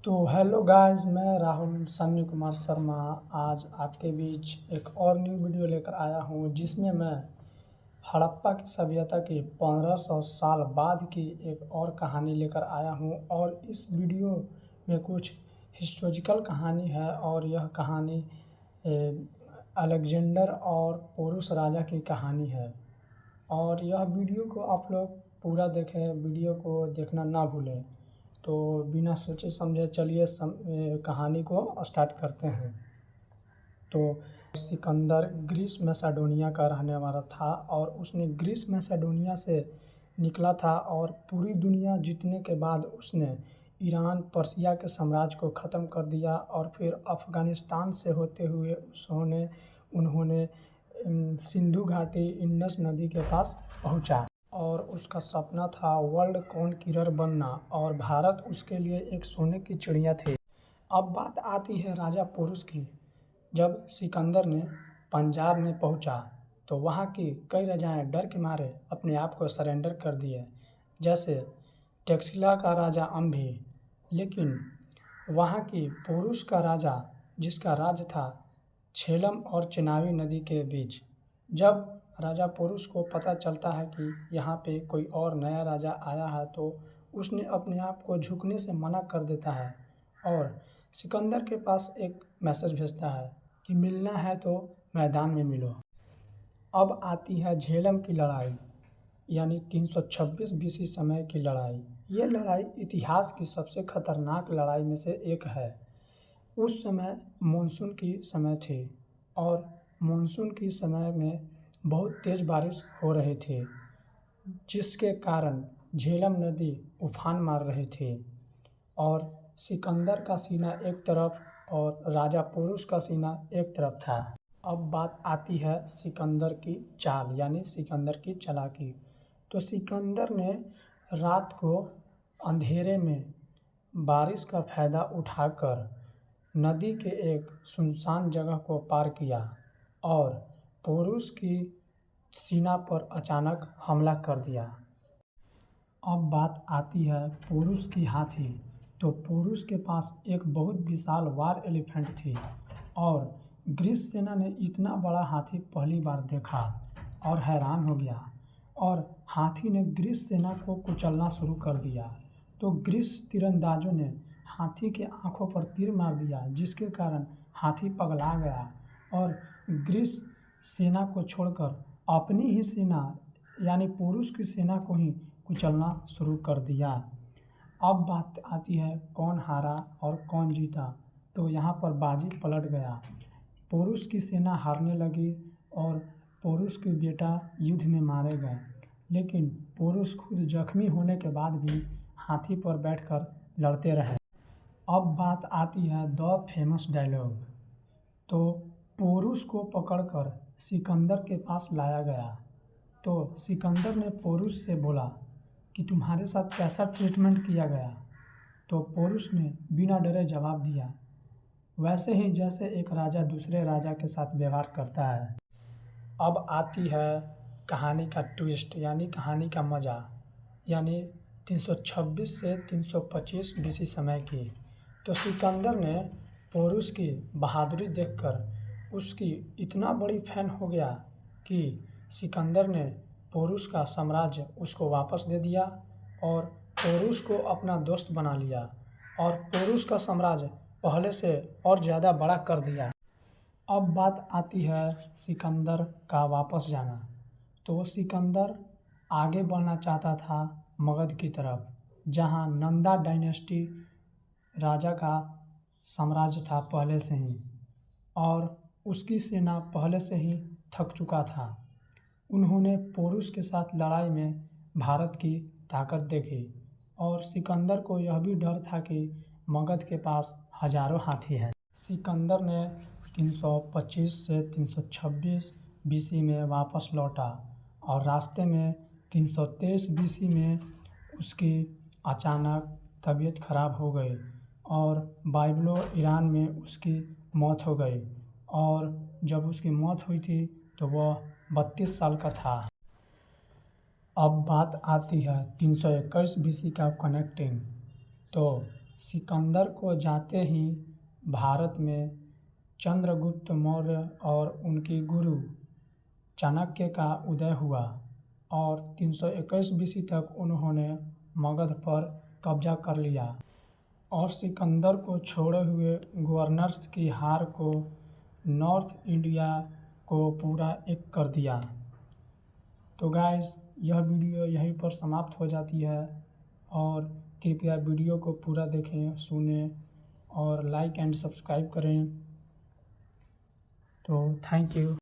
तो hello guys, मैं राहुल सन्नी कुमार शर्मा आज आपके बीच एक और न्यू वीडियो लेकर आया हूँ जिसमें मैं हड़प्पा की सभ्यता की 1500 साल बाद की एक और कहानी लेकर आया हूँ। और इस वीडियो में कुछ हिस्टोरिकल कहानी है और यह कहानी अलेक्जेंडर और पोरुस राजा की कहानी है। और यह वीडियो को आप लोग पूरा देखें, वीडियो को देखना ना भूलें। तो बिना सोचे समझे चलिए कहानी को स्टार्ट करते हैं। तो सिकंदर ग्रीस मैसेडोनिया का रहने वाला था और उसने ग्रीस मैसेडोनिया से निकला था और पूरी दुनिया जीतने के बाद उसने ईरान पर्सिया के साम्राज्य को ख़त्म कर दिया और फिर अफ़गानिस्तान से होते हुए उन्होंने सिंधु घाटी इंडस नदी के पास पहुंचा और उसका सपना था वर्ल्ड कॉन्करर बनना और भारत उसके लिए एक सोने की चिड़िया थी। अब बात आती है राजा पोरुस की। जब सिकंदर ने पंजाब में पहुंचा तो वहां की कई राजाएं डर के मारे अपने आप को सरेंडर कर दिए, जैसे टेक्सिला का राजा अम्भी। लेकिन वहां की पोरुस का राजा, जिसका राज था झेलम और चेनाब नदी के बीच, जब राजा पोरुस को पता चलता है कि यहाँ पे कोई और नया राजा आया है तो उसने अपने आप को झुकने से मना कर देता है और सिकंदर के पास एक मैसेज भेजता है कि मिलना है तो मैदान में मिलो। अब आती है झेलम की लड़ाई, यानी 326 बीसी समय की लड़ाई। ये लड़ाई इतिहास की सबसे खतरनाक लड़ाई में से एक है। उस समय मानसून की समय थी और मानसून की समय में बहुत तेज़ बारिश हो रही थी, जिसके कारण झेलम नदी उफान मार रही थी और सिकंदर का सीना एक तरफ और राजा पोरुस का सीना एक तरफ था। अब बात आती है सिकंदर की चाल, यानी सिकंदर की चालाकी। तो सिकंदर ने रात को अंधेरे में बारिश का फ़ायदा उठाकर नदी के एक सुनसान जगह को पार किया और पोरुस की सीना पर अचानक हमला कर दिया। अब बात आती है पोरुस की हाथी। तो पोरुस के पास एक बहुत विशाल वार एलिफेंट थी और ग्रीस सेना ने इतना बड़ा हाथी पहली बार देखा और हैरान हो गया और हाथी ने ग्रीस सेना को कुचलना शुरू कर दिया। तो ग्रीस तीरंदाजों ने हाथी के आंखों पर तीर मार दिया, जिसके कारण हाथी पगला गया और ग्रीस सेना को छोड़कर अपनी ही सेना यानी पोरुस की सेना को ही कुचलना शुरू कर दिया। अब बात आती है कौन हारा और कौन जीता। तो यहाँ पर बाजी पलट गया। पोरुस की सेना हारने लगी और पोरुस के बेटा युद्ध में मारे गए, लेकिन पोरुस खुद जख्मी होने के बाद भी हाथी पर बैठकर लड़ते रहे। अब बात आती है द फेमस डायलॉग। तो पोरुस को पकड़कर सिकंदर के पास लाया गया तो सिकंदर ने पोरुस से बोला कि तुम्हारे साथ कैसा ट्रीटमेंट किया गया। तो पोरुस ने बिना डरे जवाब दिया, वैसे ही जैसे एक राजा दूसरे राजा के साथ व्यवहार करता है। अब आती है कहानी का ट्विस्ट, यानी कहानी का मज़ा, यानी 326 से 325 बीसी समय की। तो सिकंदर ने पोरुस की बहादुरी देखकर उसकी इतना बड़ी फैन हो गया कि सिकंदर ने पोरुस का साम्राज्य उसको वापस दे दिया और पोरुस को अपना दोस्त बना लिया और पोरुस का साम्राज्य पहले से और ज़्यादा बड़ा कर दिया। अब बात आती है सिकंदर का वापस जाना। तो सिकंदर आगे बढ़ना चाहता था मगध की तरफ, जहां नंदा डायनेस्टी राजा का साम्राज्य था पहले से ही और उसकी सेना पहले से ही थक चुका था। उन्होंने पोरुस के साथ लड़ाई में भारत की ताकत देखी और सिकंदर को यह भी डर था कि मगध के पास हजारों हाथी हैं। सिकंदर ने 325 से 326 बीसी में वापस लौटा और रास्ते में 323 बीसी में उसकी अचानक तबीयत खराब हो गई और बाइबलो ईरान में उसकी मौत हो गई और जब उसकी मौत हुई थी तो वह 32 साल का था। अब बात आती है 321 बीसी का कनेक्टिंग। तो सिकंदर को जाते ही भारत में चंद्रगुप्त मौर्य और उनकी गुरु चाणक्य का उदय हुआ और 321 BC तक उन्होंने मगध पर कब्जा कर लिया और सिकंदर को छोड़े हुए गवर्नर्स की हार को नॉर्थ इंडिया को पूरा एक कर दिया। तो गाइस, यह वीडियो यहीं पर समाप्त हो जाती है और कृपया वीडियो को पूरा देखें, सुनें और लाइक एंड सब्सक्राइब करें। तो थैंक यू।